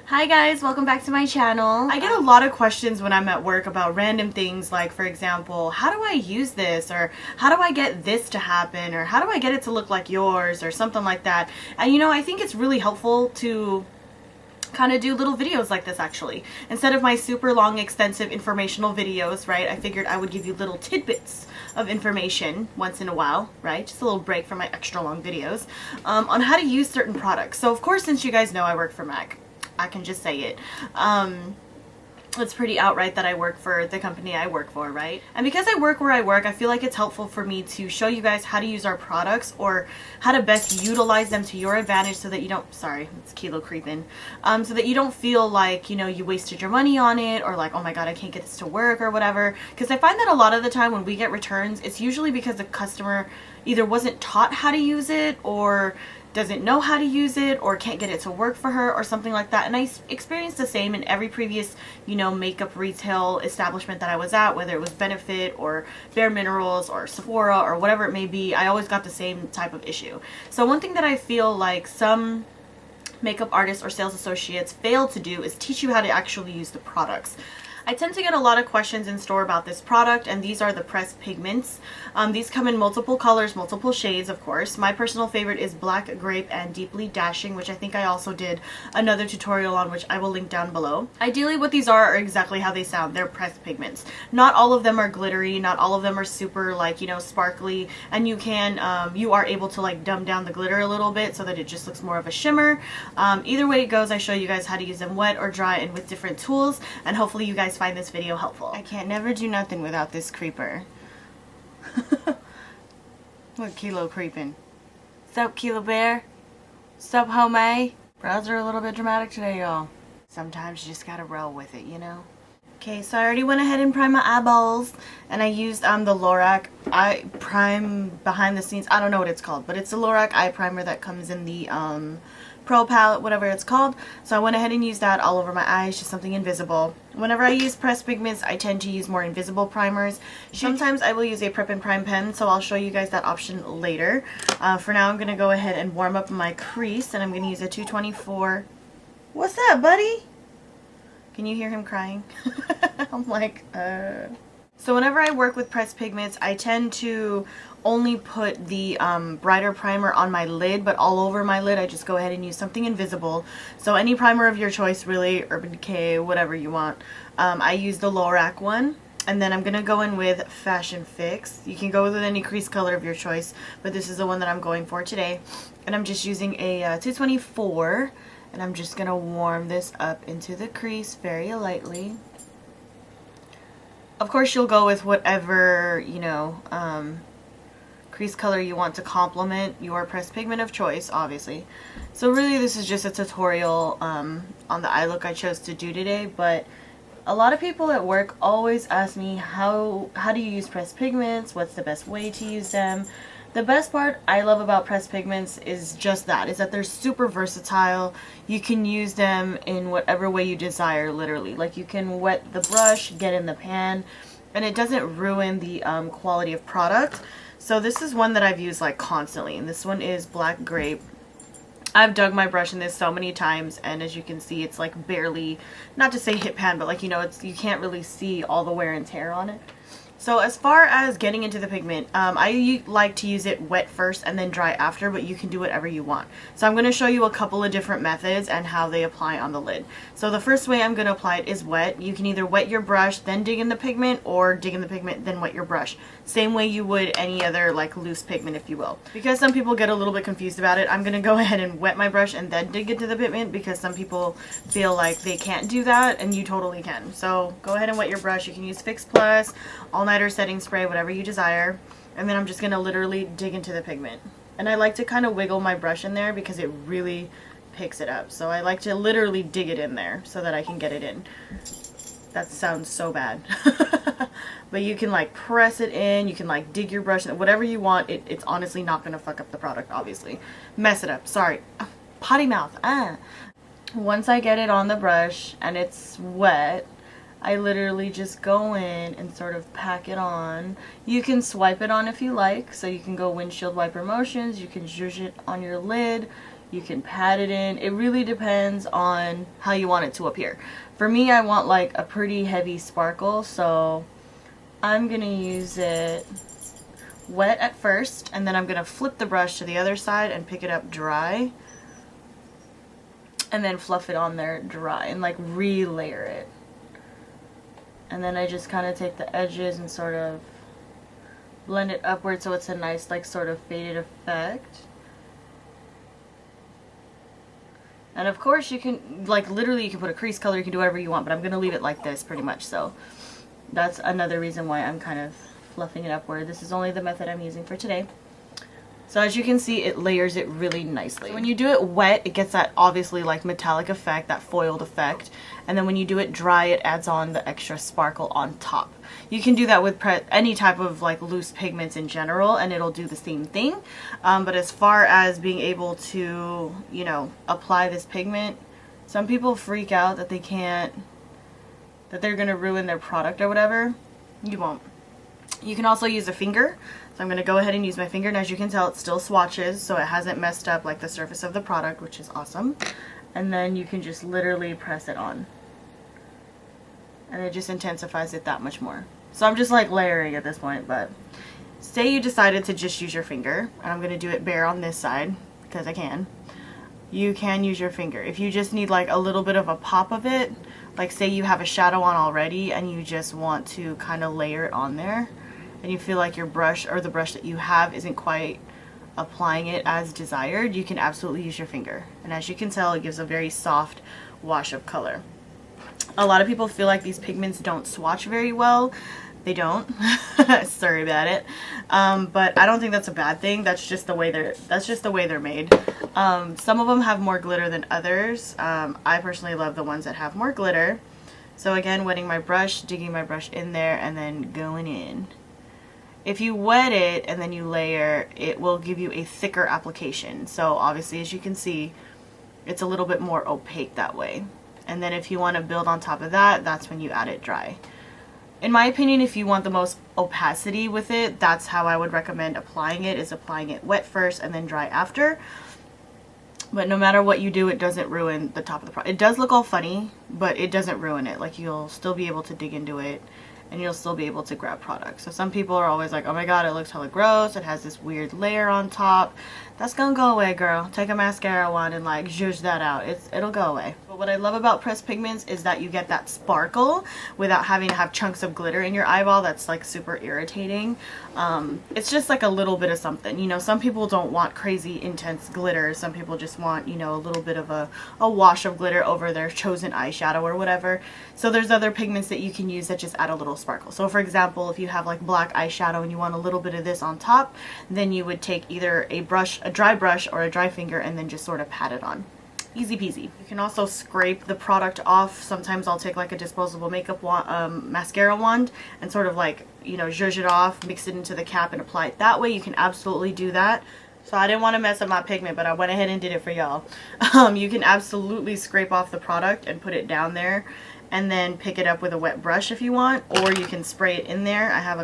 Hi guys, welcome back to my channel. I get a lot of questions when I'm at work about random things like, for example, how do I use this, or how do I get this to happen, or how do I get it to look like yours, or something like that. And you know, I think it's really helpful to kind of do little videos like this actually. Instead of my super long extensive informational videos, right, I figured I would give you little tidbits of information once in a while, right, just a little break from my extra long videos on how to use certain products. So of course, since you guys know I work for MAC, I can just say it. It's pretty outright that I work for the company I work for, right? And because I work where I work, I feel like it's helpful for me to show you guys how to use our products or how to best utilize them to your advantage so that you don't, sorry, it's kilo creeping, so that you don't feel like, you know, you wasted your money on it, or like, oh my god, I can't get this to work or whatever. Because I find that a lot of the time when we get returns, it's usually because the customer either wasn't taught how to use it, or doesn't know how to use it, or can't get it to work for her, or something like that. And I experienced the same in every previous, you know, makeup retail establishment that I was at, whether it was Benefit or Bare Minerals or Sephora or whatever it may be. I always got the same type of issue. So one thing that I feel like some makeup artists or sales associates fail to do is teach you how to actually use the products. I tend to get a lot of questions in store about this product, and these are the Pressed Pigments. These come in multiple colors, multiple shades, of course. My personal favorite is Black Grape and Deeply Dashing, which I think I also did another tutorial on, which I will link down below. Ideally, what these are exactly how they sound. They're pressed pigments. Not all of them are glittery, not all of them are super, like, you know, sparkly, and you are able to, like, dumb down the glitter a little bit so that it just looks more of a shimmer. Either way it goes, I show you guys how to use them wet or dry and with different tools, and hopefully you guys find this video helpful. I can't never do nothing without this creeper. Look, Kilo creeping. Sup, Kilo Bear? Sup, homie? Brows are a little bit dramatic today, y'all. Sometimes you just gotta roll with it, you know? Okay, so I already went ahead and primed my eyeballs, and I used the Lorac Eye Prime behind the scenes. I don't know what it's called, but it's the Lorac Eye Primer that comes in the Pro Palette, whatever it's called. So I went ahead and used that all over my eyes, just something invisible. Whenever I use pressed pigments, I tend to use more invisible primers. Sometimes I will use a prep and prime pen, so I'll show you guys that option later. For now, I'm going to go ahead and warm up my crease, and I'm going to use a 224. What's that, buddy? Can you hear him crying? I'm like, So whenever I work with pressed pigments, I tend to only put the brighter primer on my lid, but all over my lid I just go ahead and use something invisible. So any primer of your choice, really, Urban Decay, whatever you want. I use the Lorac one, and then I'm going to go in with Fashion Fix. You can go with any crease color of your choice, but this is the one that I'm going for today. And I'm just using a 224, and I'm just going to warm this up into the crease very lightly. Of course, you'll go with whatever, you know, crease color you want to complement your pressed pigment of choice, obviously. So really, this is just a tutorial on the eye look I chose to do today, but a lot of people at work always ask me, how do you use pressed pigments? What's the best way to use them? The best part I love about pressed pigments is just that, is that they're super versatile. You can use them in whatever way you desire, literally. Like, you can wet the brush, get in the pan, and it doesn't ruin the quality of product. So this is one that I've used like constantly, and this one is Black Grape. I've dug my brush in this so many times, and as you can see, it's like barely, not to say hit pan, but like, you know, you can't really see all the wear and tear on it. So as far as getting into the pigment, I like to use it wet first and then dry after, but you can do whatever you want. So I'm going to show you a couple of different methods and how they apply on the lid. So the first way I'm going to apply it is wet. You can either wet your brush, then dig in the pigment, or dig in the pigment, then wet your brush. Same way you would any other like loose pigment, if you will. Because some people get a little bit confused about it, I'm going to go ahead and wet my brush and then dig into the pigment, because some people feel like they can't do that, and you totally can. So go ahead and wet your brush. You can use Fix Plus, All Nighter setting spray, whatever you desire, and then I'm just gonna literally dig into the pigment. And I like to kind of wiggle my brush in there because it really picks it up. So I like to literally dig it in there so that I can get it in. That sounds so bad. But you can like press it in, you can like dig your brush in, whatever you want. It's honestly not gonna fuck up the product, obviously. Mess it up, sorry. Potty mouth, Once I get it on the brush and it's wet, I literally just go in and sort of pack it on. You can swipe it on if you like, so you can go windshield wiper motions, you can zhuzh it on your lid, You can pat it in. It really depends on how you want it to appear. For me, I want like a pretty heavy sparkle, so I'm gonna use it wet at first, and then I'm gonna flip the brush to the other side and pick it up dry, and then fluff it on there dry and like re-layer it. And then I just kind of take the edges and sort of blend it upward so it's a nice like sort of faded effect. And of course you can, like literally you can put a crease color, you can do whatever you want, but I'm going to leave it like this pretty much. So that's another reason why I'm kind of fluffing it upward. This is only the method I'm using for today. So as you can see, it layers it really nicely. So when you do it wet, it gets that obviously like metallic effect, that foiled effect. And then when you do it dry, it adds on the extra sparkle on top. You can do that with any type of like loose pigments in general, and it'll do the same thing. But as far as being able to, you know, apply this pigment, some people freak out that they can't, that they're gonna ruin their product or whatever. You won't. You can also use a finger. So I'm going to go ahead and use my finger, and as you can tell, it still swatches, so it hasn't messed up like the surface of the product, which is awesome. And then you can just literally press it on, and it just intensifies it that much more. So I'm just like layering at this point, but say you decided to just use your finger, and I'm going to do it bare on this side because I can. You can use your finger. If you just need like a little bit of a pop of it, like say you have a shadow on already and you just want to kind of layer it on there, and you feel like your brush or the brush that you have isn't quite applying it as desired, you can absolutely use your finger. And as you can tell, it gives a very soft wash of color. A lot of people feel like these pigments don't swatch very well. They don't. Sorry about it. But I don't think that's a bad thing. That's just the way they're made. Some of them have more glitter than others. I personally love the ones that have more glitter. So again, wetting my brush, digging my brush in there, and then going in. If you wet it and then you layer, it will give you a thicker application. So obviously, as you can see, it's a little bit more opaque that way. And then if you want to build on top of that, that's when you add it dry. In my opinion, if you want the most opacity with it, that's how I would recommend applying it, is applying it wet first and then dry after. But no matter what you do, it doesn't ruin the top of the product. It does look all funny, but it doesn't ruin it. Like, you'll still be able to dig into it, and you'll still be able to grab products. So some people are always like, oh my god, it looks hella gross, it has this weird layer on top. That's gonna go away, girl. Take a mascara wand and like zhuzh that out. It'll go away. But what I love about pressed pigments is that you get that sparkle without having to have chunks of glitter in your eyeball. That's like super irritating. It's just like a little bit of something. You know, some people don't want crazy intense glitter. Some people just want, you know, a little bit of a wash of glitter over their chosen eyeshadow or whatever. So there's other pigments that you can use that just add a little sparkle. So for example, if you have like black eyeshadow and you want a little bit of this on top, then you would take either a dry brush or a dry finger and then just sort of pat it on. Easy peasy. You can also scrape the product off. Sometimes I'll take like a disposable makeup mascara wand and sort of like, you know, zhuzh it off, mix it into the cap and apply it that way. You can absolutely do that. So I didn't want to mess up my pigment, but I went ahead and did it for y'all. You can absolutely scrape off the product and put it down there, and then pick it up with a wet brush if you want, or you can spray it in there. I have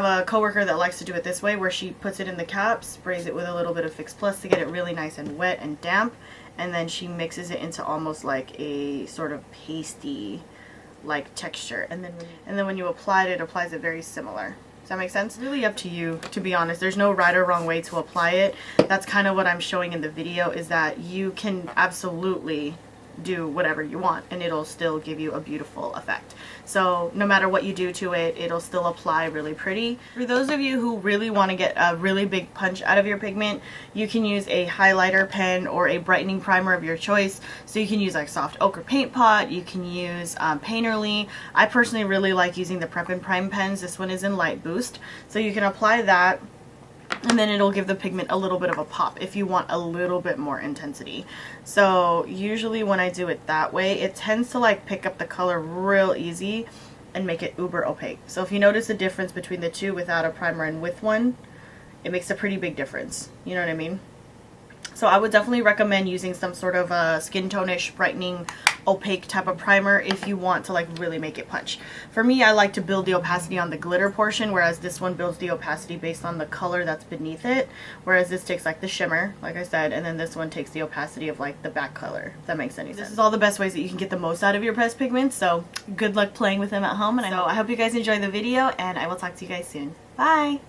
a coworker that likes to do it this way, where she puts it in the cap, sprays it with a little bit of Fix Plus to get it really nice and wet and damp, and then she mixes it into almost like a sort of pasty like texture, and then when you apply it, it applies it very similar. Does that make sense? Really up to you, to be honest. There's no right or wrong way to apply it. That's kind of what I'm showing in the video, is that you can absolutely do whatever you want and it'll still give you a beautiful effect. So no matter what you do to it, it'll still apply really pretty. For those of you who really want to get a really big punch out of your pigment, you can use a highlighter pen or a brightening primer of your choice. So you can use like soft ochre paint pot, you can use Painterly. I personally really like using the Prep and Prime pens. This one is in Light Boost. So you can apply that, and then it'll give the pigment a little bit of a pop if you want a little bit more intensity. So usually when I do it that way, it tends to like pick up the color real easy and make it uber opaque. So if you notice the difference between the two, without a primer and with one, it makes a pretty big difference. You know what I mean? So I would definitely recommend using some sort of a skin tone-ish, brightening, opaque type of primer if you want to like really make it punch. For me, I like to build the opacity on the glitter portion, whereas this one builds the opacity based on the color that's beneath it, whereas this takes like the shimmer, like I said, and then this one takes the opacity of like the back color, if that makes any sense. This is all the best ways that you can get the most out of your pressed pigments, so good luck playing with them at home, and I hope you guys enjoyed the video, and I will talk to you guys soon. Bye!